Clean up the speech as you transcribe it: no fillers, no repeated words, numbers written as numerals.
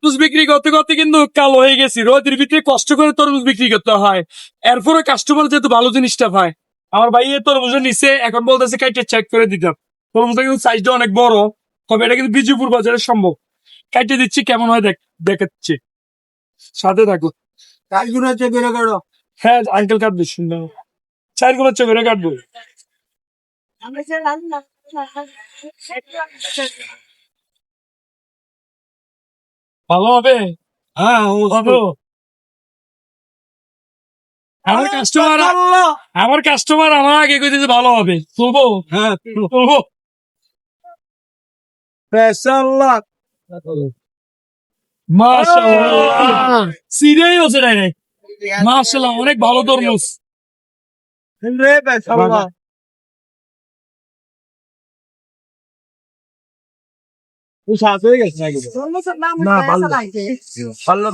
তরমুজ বিক্রি করতে করতে কিন্তু কালো হয়ে গেছি। রোদের ভিতরে কষ্ট করে তরমুজ বিক্রি করতে হয়, এরপরে কাস্টমার যেহেতু ভালো জিনিসটা পায়। আমার ভাই এই তরমুজের নিচে এখন বলতেছে কাইটে চেক করে দিতাম। তরমুজটা কিন্তু সাইজটা অনেক বড়, তবে এটা কিন্তু বিজয়পুর বাজারে সম্ভব। কাইটে দিচ্ছি, কেমন হয় দেখাচ্ছি, সাথে থাকো। কাজগুলো হচ্ছে বেরো করো। হ্যাঁ আঙ্কেল কাটবে, সুন্দর চার গুলো চেক করে কাটবো। ভালো হবে। হ্যাঁ ভালো। আমার কাস্টমার আমার আগে কইতেছে ভালো হবে, তুলবো। হ্যাঁ তুলবো। পেশাল্লাহ মাশাআল্লাহ, সিরিয়াই হচ্ছে নাই। মাশাআল্লাহ, অনেক ভালো তরমুজ। রে পেশাল্লাহ তুই সাথে হয়ে গেছে নাকি? Vamos a না, ভালো। la ভালো